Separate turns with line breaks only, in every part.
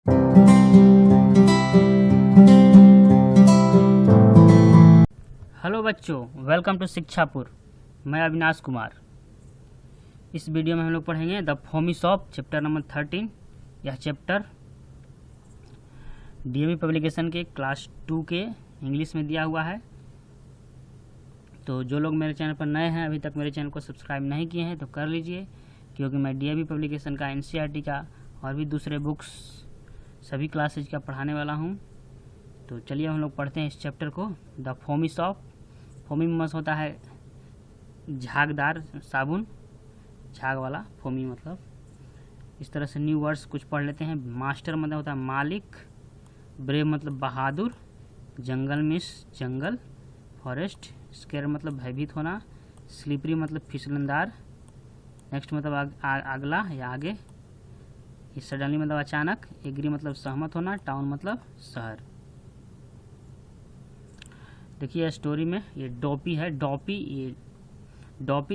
Hello बच्चों, welcome to शिक्षापुर। मैं अविनाश कुमार। इस वीडियो में हम लोग पढ़ेंगे द फोमिस ऑफ चैप्टर नंबर 13। यह चैप्टर डीएवी पब्लिकेशन के क्लास 2 के इंग्लिश में दिया हुआ है। तो जो लोग मेरे चैनल पर नए हैं, अभी तक मेरे चैनल को सब्सक्राइब नहीं किए हैं तो कर लीजिए, क्योंकि मैं डीएवी पब्लिकेशन का, एनसीईआरटी का और भी दूसरे बुक्स सभी क्लासेज का पढ़ाने वाला हूँ। तो चलिए हम लोग पढ़ते हैं इस चैप्टर को। द फोमिस ऑफ, फोमी मस होता है झागदार साबुन, झाग वाला, फोमी मतलब। इस तरह से न्यू वर्ड्स कुछ पढ़ लेते हैं। मास्टर मतलब होता है मालिक, ब्रेव मतलब बहादुर, जंगल मिस जंगल, फॉरेस्ट, स्केयर मतलब भयभीत होना, स्लिपरी मतलब फिसलनदार, नेक्स्ट मतलब अगला या आगे, सडनली मतलब अचानक, एग्री मतलब सहमत होना, टाउन मतलब शहर। देखिए स्टोरी में ये डॉपी है। Dopey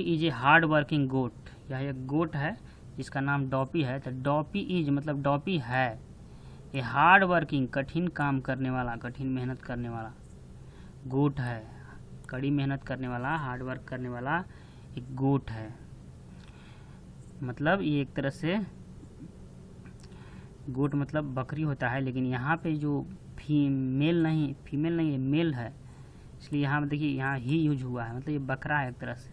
is a hard working गोट। यह एक गोट है जिसका नाम डॉपी है। तो डॉपी इज मतलब डॉपी है ए हार्ड वर्किंग, कठिन काम करने वाला, कठिन मेहनत करने वाला गोट है। कड़ी मेहनत करने वाला, हार्ड वर्क करने वाला एक गोट है। मतलब ये एक तरह से गोट मतलब बकरी होता है, लेकिन यहाँ पे जो फीमेल नहीं है, मेल है, इसलिए यहाँ पे देखिए यहाँ ही यूज हुआ है। मतलब ये बकरा है एक तरह से,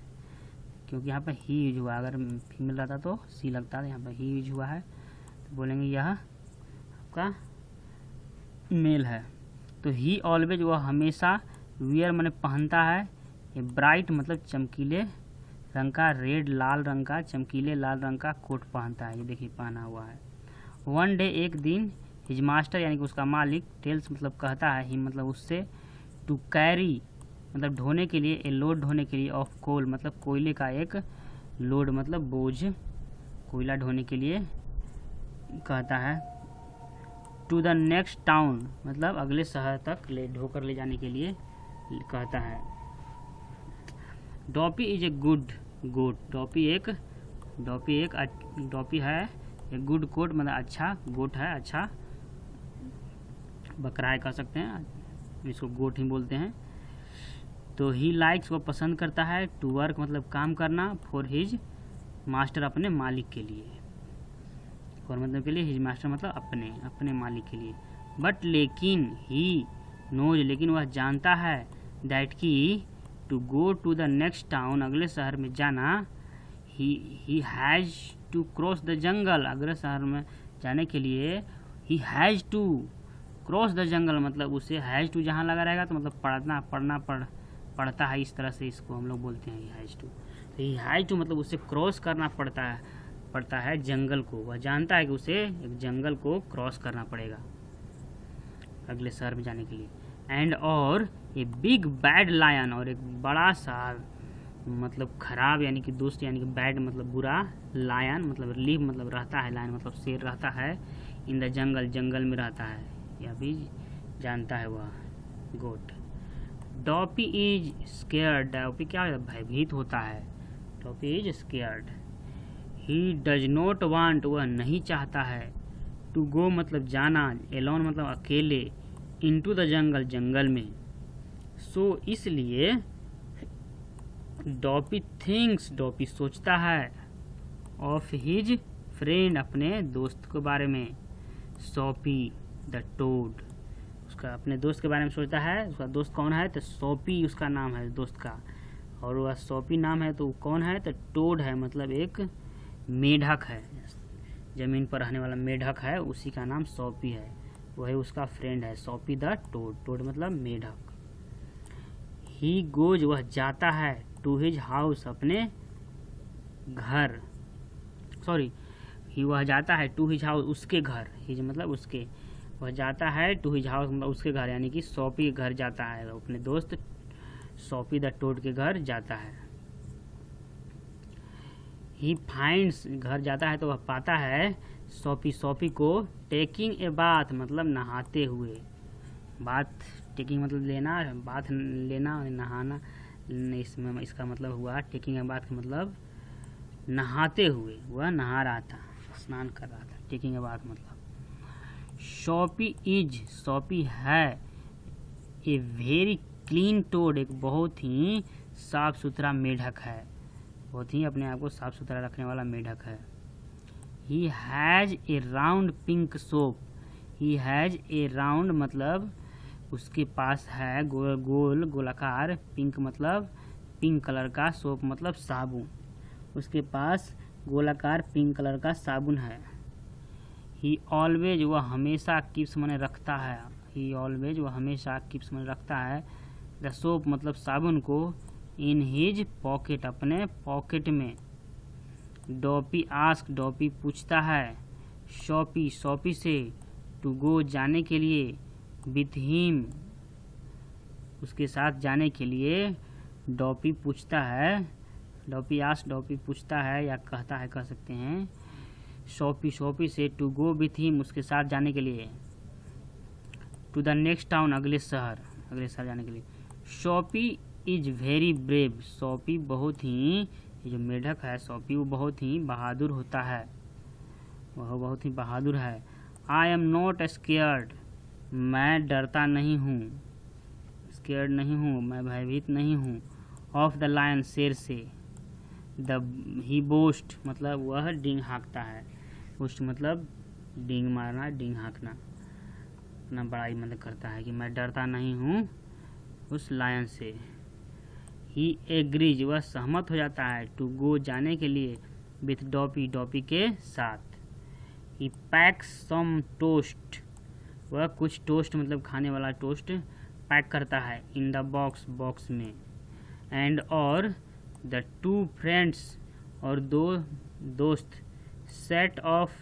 क्योंकि यहाँ पे ही यूज हुआ है। अगर फीमेल रहता तो सी लगता है, यहाँ पे ही यूज हुआ है तो बोलेंगे यह आपका मेल है। तो ही ऑलवेज, वह हमेशा, वियर मैंने पहनता है, ये ब्राइट मतलब चमकीले रंग का, रेड लाल रंग का, चमकीले लाल रंग का कोट पहनता है। ये देखिए पहना हुआ है। वन डे एक दिन, हिज मास्टर यानी कि उसका मालिक, टेल्स मतलब कहता है, ही मतलब उससे, टू कैरी मतलब ढोने के लिए, ए लोड ढोने के लिए, ऑफ कोल मतलब कोयले का एक लोड मतलब बोझ, कोयला ढोने के लिए कहता है। टू द नेक्स्ट टाउन मतलब अगले शहर तक ढोकर ले जाने के लिए कहता है। डॉपी इज ए गुड गोट। डॉपी है एक गुड कोट मतलब अच्छा गोट है, अच्छा बकरा है कह सकते हैं, इसको गोट ही बोलते हैं। तो ही लाइक्स, वो पसंद करता है, टू वर्क मतलब काम करना, फॉर हिज मास्टर अपने मालिक के लिए, फॉर मतलब के लिए, हिज मास्टर मतलब अपने मालिक के लिए। बट लेकिन ही नोज, लेकिन वह जानता है, दैट की to go to the next town अगले शहर में जाना, he has to cross the jungle, अगले शहर में जाने के लिए he has to cross the jungle मतलब उसे हैज़ टू जहाँ लगा रहेगा तो मतलब पढ़ता है, इस तरह से इसको हम लोग बोलते हैं ही हैज़ टू। तो ही हैज़ टू मतलब उसे क्रॉस करना पड़ता है जंगल को। वह जानता है कि उसे एक जंगल को क्रॉस करना पड़ेगा अगले शहर में जाने के लिए। एंड और ए बिग बैड लायन, और एक बड़ा सा मतलब खराब यानी कि दोस्त, यानी कि बैड मतलब बुरा, लायन मतलब लिव मतलब रहता है, लायन मतलब शेर रहता है, इन द जंगल जंगल में रहता है, यह भी जानता है वह गोट। डॉपी इज स्केयर्ड, डॉपी क्या है, भयभीत होता है। Dopey is scared. He does not want, वह नहीं चाहता है, टू गो मतलब जाना, एलोन मतलब अकेले, इनटू द जंगल जंगल में। सो इसलिए डॉपी थिंक्स, डॉपी सोचता है, ऑफ हिज फ्रेंड अपने दोस्त के बारे में, सोपी द टोड, उसका अपने दोस्त के बारे में सोचता है। उसका दोस्त कौन है, तो सोपी उसका नाम है दोस्त का, और वह सोपी नाम है तो कौन है, तो टोड है मतलब एक मेढक है, जमीन पर रहने वाला मेढक है, उसी का नाम सोपी है, वही उसका फ्रेंड है, सोपी द टोड, टोड मतलब मेढक। ही गोज, वह जाता है, टू हिज हाउस अपने घर, सॉरी वह जाता है टू हिज हाउस उसके घर, हिज मतलब उसके, वह जाता है टू हिज हाउस मतलब उसके घर, यानी कि सोपी के घर जाता है, अपने दोस्त सोपी द टोड के घर जाता है। ही फाइंड्स, घर जाता है तो वह पाता है, सोपी को, टेकिंग ए बाथ मतलब नहाते हुए, बाथ टेकिंग मतलब लेना, बाथ लेना, नहाना, इसमें इसका मतलब हुआ टेकिंग ए बाथ का मतलब नहाते हुए, वह नहा रहा था, स्नान कर रहा था, टेकिंग ए बाथ मतलब। शॉपी है ए वेरी क्लीन टोड, एक बहुत ही साफ सुथरा मेढक है, बहुत ही अपने आप को साफ सुथरा रखने वाला मेढक है। He has A round pink soap, he has A round मतलब उसके पास है गोलाकार, पिंक मतलब पिंक कलर का, सोप मतलब साबुन, उसके पास गोलाकार पिंक कलर का साबुन है। ही ऑलवेज, वह हमेशा कीप्स माने रखता है, ही ऑलवेज वह हमेशा कीप्स माने रखता है द सोप मतलब साबुन को इन हिज पॉकेट अपने पॉकेट में। डॉपी आस्क, डॉपी पूछता है शॉपी से टू गो जाने के लिए, विथ हिम उसके साथ जाने के लिए। डॉपी पूछता है, डॉपी आस्क डॉपी पूछता है या कहता है, कह सकते हैं शॉपी से टू गो विथ हिम उसके साथ जाने के लिए, टू द नेक्स्ट टाउन अगले शहर जाने के लिए। Shopy is very brave, Shopy बहुत ही, ये जो मेढक है शॉपी वो बहुत ही बहादुर होता है, वह बहुत ही बहादुर है। आई एम नॉट स्केयर्ड, मैं डरता नहीं हूँ, स्केयर्ड नहीं हूँ, मैं भयभीत नहीं हूँ। ऑफ द लायन, शेर से। ही बोस्ट मतलब वह डींग हाँकता है, बोस्ट मतलब डींग मारना, डींग हाँकना, अपना बड़ाई मतलब करता है कि मैं डरता नहीं हूँ उस लायन से। ही एग्रीज, वह सहमत हो जाता है, टू गो जाने के लिए, विथ डॉपी डॉपी के साथ। ही पैक्स सम टोस्ट, वह कुछ टोस्ट मतलब खाने वाला टोस्ट पैक करता है, इन द बॉक्स में। एंड और द टू फ्रेंड्स, और दो दोस्त, set of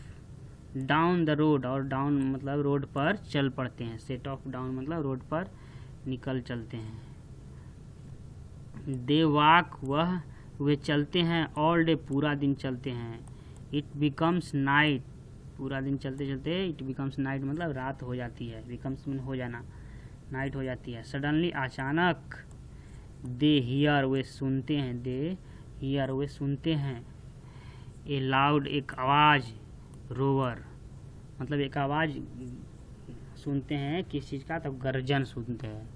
down the road, और डाउन मतलब रोड पर चल पड़ते हैं, सेट ऑफ डाउन मतलब रोड पर निकल चलते हैं। दे वॉक, वे चलते हैं, ऑल डे पूरा दिन चलते हैं। इट बिकम्स नाइट, पूरा दिन चलते चलते इट बिकम्स नाइट मतलब रात हो जाती है, बिकम्स मीन हो जाना, नाइट हो जाती है। सडनली अचानक, दे हियर वे सुनते हैं, दे हियर वे सुनते हैं। ए लाउड एक आवाज़, रोवर मतलब एक आवाज़ सुनते हैं किस चीज़ का, तब गर्जन सुनते हैं,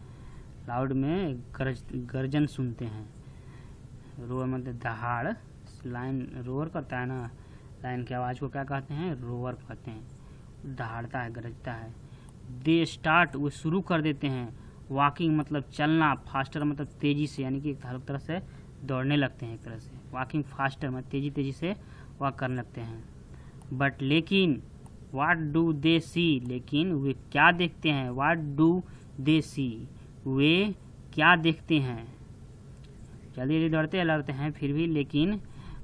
लाउड में गर्जन सुनते हैं। रोवर मतलब दहाड़, लाइन रोवर करता है ना, लाइन की आवाज़ को क्या कहते हैं, रोवर कहते हैं, दहाड़ता है, गरजता है। दे स्टार्ट, वो शुरू कर देते हैं। वॉकिंग मतलब चलना, फास्टर मतलब तेज़ी से, यानी कि एक तरह से दौड़ने लगते हैं, एक तरह से। वॉकिंग फास्टर मतलब तेज़ी से वॉक करने लगते हैं। बट लेकिन, व्हाट डू दे सी, लेकिन वे क्या देखते हैं, व्हाट डू दे सी, वे क्या देखते हैं। जल्दी दौड़ते लड़ते हैं फिर भी, लेकिन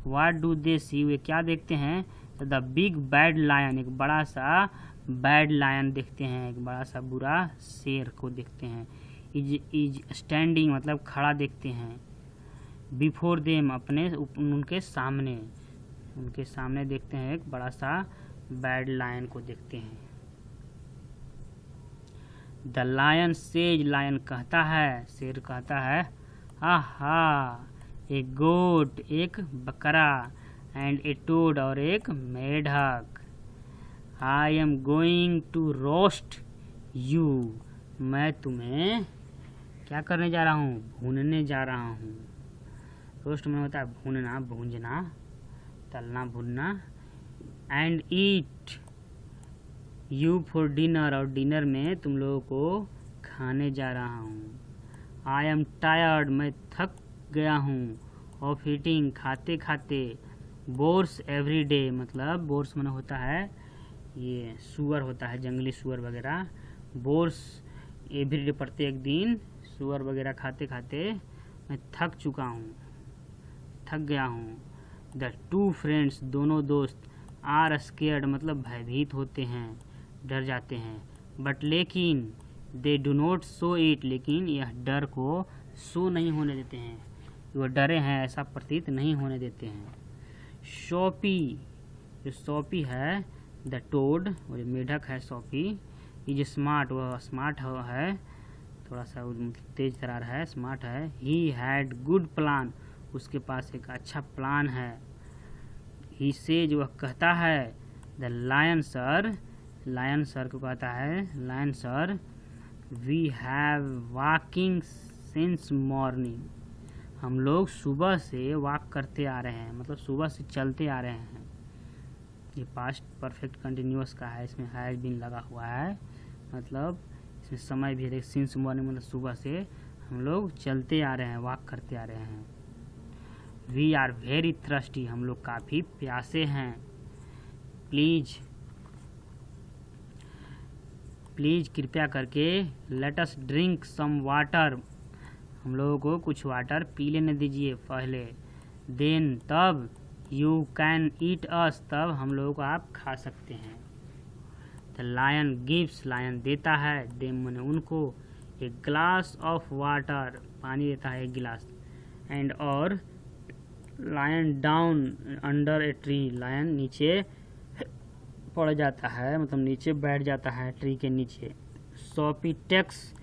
व्हाट डू दे सी, वे क्या देखते हैं। द बिग बैड लायन, एक बड़ा सा बैड लायन देखते हैं, एक बड़ा सा बुरा शेर को देखते हैं। इज स्टैंडिंग मतलब खड़ा देखते हैं। बिफोर देम अपने उनके सामने देखते हैं, एक बड़ा सा बैड लायन को देखते हैं। द लायन सेज, लायन कहता है, शेर कहता है, आहा, ए गोट एक बकरा, एंड ए टोड और एक मेढक। I am going to roast you, मैं तुम्हें क्या करने जा रहा हूँ, भूनने जा रहा हूँ। रोस्ट में होता है भूनना, भूंजना, तलना, भूनना। And eat you for dinner, और डिनर में तुम लोगों को खाने जा रहा हूँ। आई एम टायर्ड, मैं थक गया हूँ। ऑफ ईटिंग, खाते खाते। बोर्स एवरी डे, मतलब बोर्स माने होता है ये सुअर होता है, जंगली सुअर वगैरह। बोर्स एवरी डे प्रत्येक दिन, सुअर वगैरह खाते खाते मैं थक चुका हूँ, थक गया हूँ। द टू फ्रेंड्स, दोनों दोस्त, आर स्केयर्ड मतलब भयभीत होते हैं, डर जाते हैं। बट लेकिन, they do not show it, लेकिन यह डर को शो नहीं होने देते हैं, वह डरे हैं ऐसा प्रतीत नहीं होने देते हैं। शॉपी, जो शॉपी है, द टोड, वो जो मेढक है शॉपी, इज स्मार्ट, वह स्मार्ट है, थोड़ा सा तेज तरार है, स्मार्ट है। ही हैड गुड प्लान, उसके पास एक अच्छा प्लान है। ही सेज, वह कहता है, the lion sir, lion sir को कहता है, lion sir we have walking since morning, हम लोग सुबह से वॉक करते आ रहे हैं, मतलब सुबह से चलते आ रहे हैं। ये पास्ट परफेक्ट कंटिन्यूअस का है, इसमें हैज बीन लगा हुआ है, मतलब इसमें समय भी है। सिंस मॉर्निंग मतलब सुबह से हम लोग चलते आ रहे हैं, वॉक करते आ रहे हैं। वी आर वेरी थ्रस्टी, हम लोग काफ़ी प्यासे हैं। प्लीज कृपया करके let us drink some water, हम लोगों को कुछ वाटर पी लेने दीजिए पहले। देन तब यू कैन ईट अस, तब हम लोगों को आप खा सकते हैं। द लायन गिव्स, लायन देता है, देम मने उनको, एक ग्लास ऑफ वाटर, पानी देता है एक गिलास। एंड और lion down under a tree, lion नीचे पड़ जाता है, मतलब नीचे बैठ जाता है ट्री के नीचे। सोपी टेक्स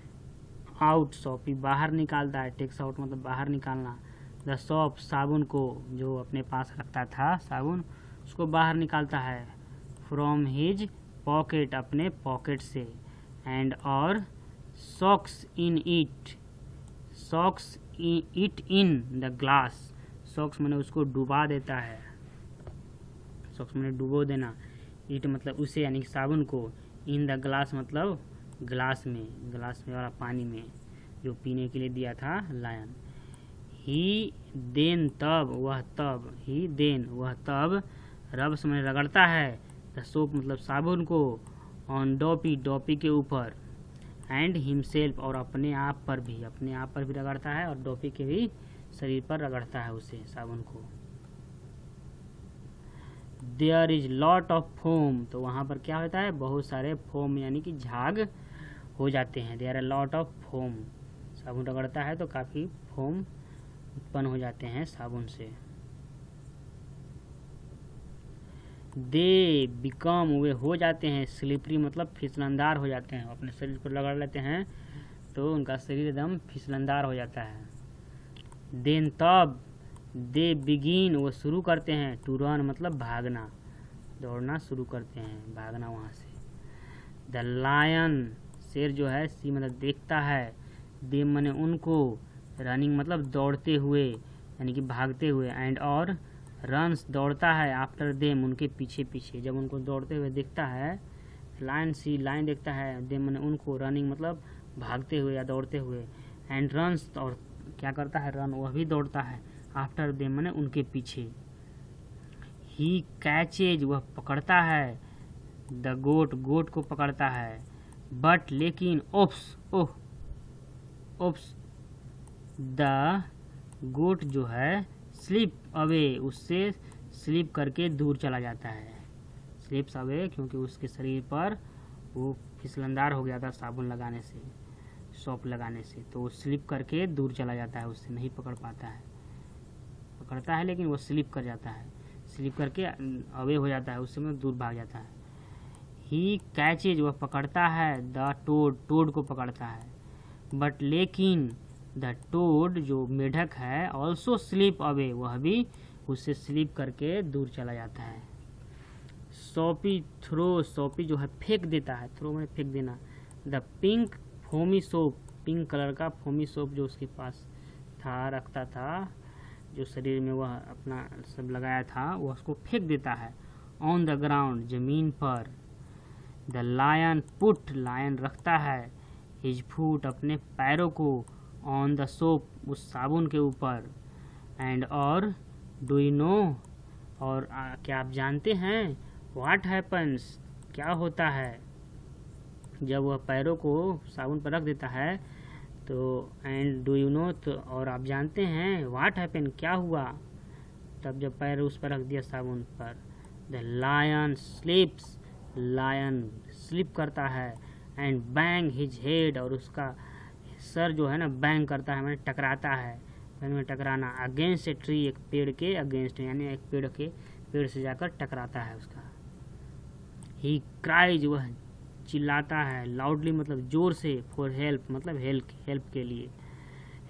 आउट, सोपी बाहर निकालता है, टेक्स आउट मतलब बाहर निकालना। द सोप, साबुन को, जो अपने पास रखता था साबुन, उसको बाहर निकालता है। फ्रॉम हिज पॉकेट, अपने पॉकेट से। एंड और socks in it, socks it in the glass, socks मैंने उसको डुबा देता है, सॉक्स मैंने डुबो देना। इट मतलब उसे, यानी कि साबुन को। इन द ग्लास मतलब ग्लास में वाला पानी में, जो पीने के लिए दिया था लायन। ही देन तब, वह तब, ही देन वह तब, रब से रगड़ता है, द सोप मतलब साबुन को, ऑन डॉपी, डॉपी के ऊपर। एंड हिमसेल्फ, और अपने आप पर भी रगड़ता है, और डॉपी के भी शरीर पर रगड़ता है उसे, साबुन को। There is lot of foam, तो वहाँ पर क्या होता है, बहुत सारे फोम यानी कि झाग हो जाते हैं। There are lot of foam, साबुन रगड़ता है तो काफ़ी फोम उत्पन्न हो जाते हैं साबुन से। दे बिकम, वे हो जाते हैं, स्लिपरी मतलब फिसलनदार हो जाते हैं, अपने शरीर पर रगड़ लेते हैं तो उनका शरीर एकदम फिसलनदार हो जाता है। देन तब, दे बिगिन, वो शुरू करते हैं, टू रन मतलब भागना, दौड़ना शुरू करते हैं, भागना वहाँ से। द लायन, शेर जो है, सी मतलब देखता है, दे मने उनको, रनिंग मतलब दौड़ते हुए यानी कि भागते हुए। एंड और रन्स दौड़ता है, आफ्टर देम उनके पीछे पीछे, जब उनको दौड़ते हुए देखता है, लायन सी लायन देखता है, देम मने उनको, रनिंग मतलब भागते हुए या दौड़ते हुए। एंड रन्स, और क्या करता है, रन वह भी दौड़ता है, आफ्टर देम मने उनके पीछे। ही कैचेज, वह पकड़ता है, द गोट, गोट को पकड़ता है। बट लेकिन, ओप्स, ओह ओप्स, द गोट जो है, स्लिप अवे, उससे स्लिप करके दूर चला जाता है, स्लिप्स अवे, क्योंकि उसके शरीर पर वो फिसलनदार हो गया था साबुन लगाने से, सोप लगाने से, तो वो स्लिप करके दूर चला जाता है, उससे नहीं पकड़ पाता है, पकड़ता है लेकिन वो स्लिप कर जाता है, स्लिप करके अवे हो जाता है, उससे मतलब दूर भाग जाता है। ही कैचेज, वह पकड़ता है, द टोड, टोड को पकड़ता है। बट लेकिन, द टोड जो मेढक है, ऑल्सो स्लिप अवे, वह भी उससे स्लिप करके दूर चला जाता है। सोपी थ्रो, सोपी जो है फेंक देता है, थ्रो में फेंक देना। The pink foamy soap, pink colour का फोमी सोप जो उसके पास था, रखता था, जो शरीर में वह अपना सब लगाया था, वह उसको फेंक देता है। ऑन द ग्राउंड, जमीन पर। द लायन पुट, लायन रखता है, हिज फूट, अपने पैरों को, ऑन द सोप, उस साबुन के ऊपर। एंड और, डू यू नो, और क्या आप जानते हैं, व्हाट हैपन्स, क्या होता है, जब वह पैरों को साबुन पर रख देता है तो। एंड डू यू नो, तो और आप जानते हैं, व्हाट हैपन, क्या हुआ, तब जब पैर उस पर रख दिया साबुन पर। The lion slips, lion slip करता है। एंड बैंग हिज हेड, और उसका सर जो है ना बैंग करता है, मैंने टकराता है, बैंग में टकराना। अगेंस्ट ए ट्री, एक पेड़ के अगेंस्ट, यानी एक पेड़ से जाकर टकराता है उसका। ही क्राइज, वह चिल्लाता है, लाउडली मतलब जोर से, फॉर हेल्प मतलब हेल्प के लिए,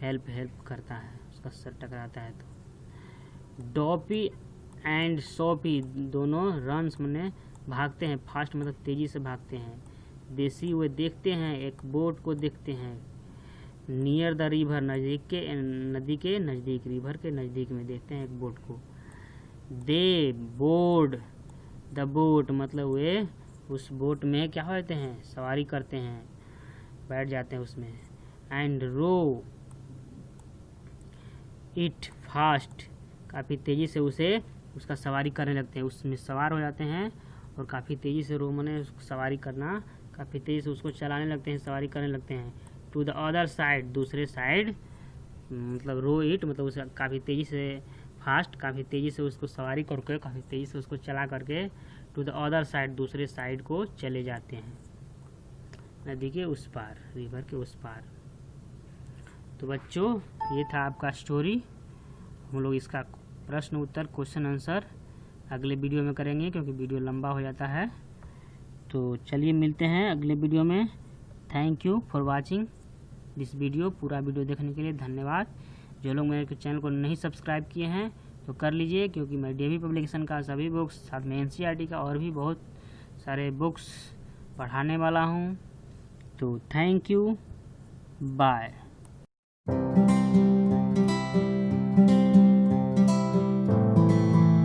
हेल्प करता है, उसका सर टकराता है तो। डॉपी एंड सोपी दोनों रन्स मैंने भागते हैं, फास्ट मतलब तेज़ी से भागते हैं। दे सी वे देखते हैं, एक बोट को देखते हैं। नियर द रिवर नज़दीक के, नदी के नज़दीक, रिवर के नज़दीक में देखते हैं एक बोट को। दे बोर्ड द बोट मतलब वे उस बोट में क्या होते हैं, सवारी करते हैं, बैठ जाते हैं उसमें। एंड रो इट फास्ट काफ़ी तेज़ी से उसे उसका सवारी करने लगते हैं, उसमें सवार हो जाते हैं और काफ़ी तेज़ी से रो मने सवारी करना, काफ़ी तेज़ी से उसको चलाने लगते हैं, सवारी करने लगते हैं। टू द अदर साइड दूसरे साइड मतलब रो इट मतलब उसे काफ़ी तेज़ी से फास्ट काफ़ी तेज़ी से उसको सवारी करके काफ़ी तेज़ी से उसको चला करके टू द अदर साइड दूसरे साइड को चले जाते हैं, नदी के उस पार, रिवर के उस पार। तो बच्चों ये था आपका स्टोरी। हम लोग इसका प्रश्न उत्तर क्वेश्चन आंसर अगले वीडियो में करेंगे क्योंकि वीडियो लंबा हो जाता है। तो चलिए मिलते हैं अगले वीडियो में। Thank you for watching this video. पूरा वीडियो देखने के लिए धन्यवाद। जो लोग मेरे चैनल को नहीं सब्सक्राइब किए हैं तो कर लीजिए क्योंकि मैं डीएवी पब्लिकेशन का सभी बुक्स साथ में एनसीईआरटी का और भी बहुत सारे बुक्स पढ़ाने वाला हूँ। तो थैंक यू, बाय।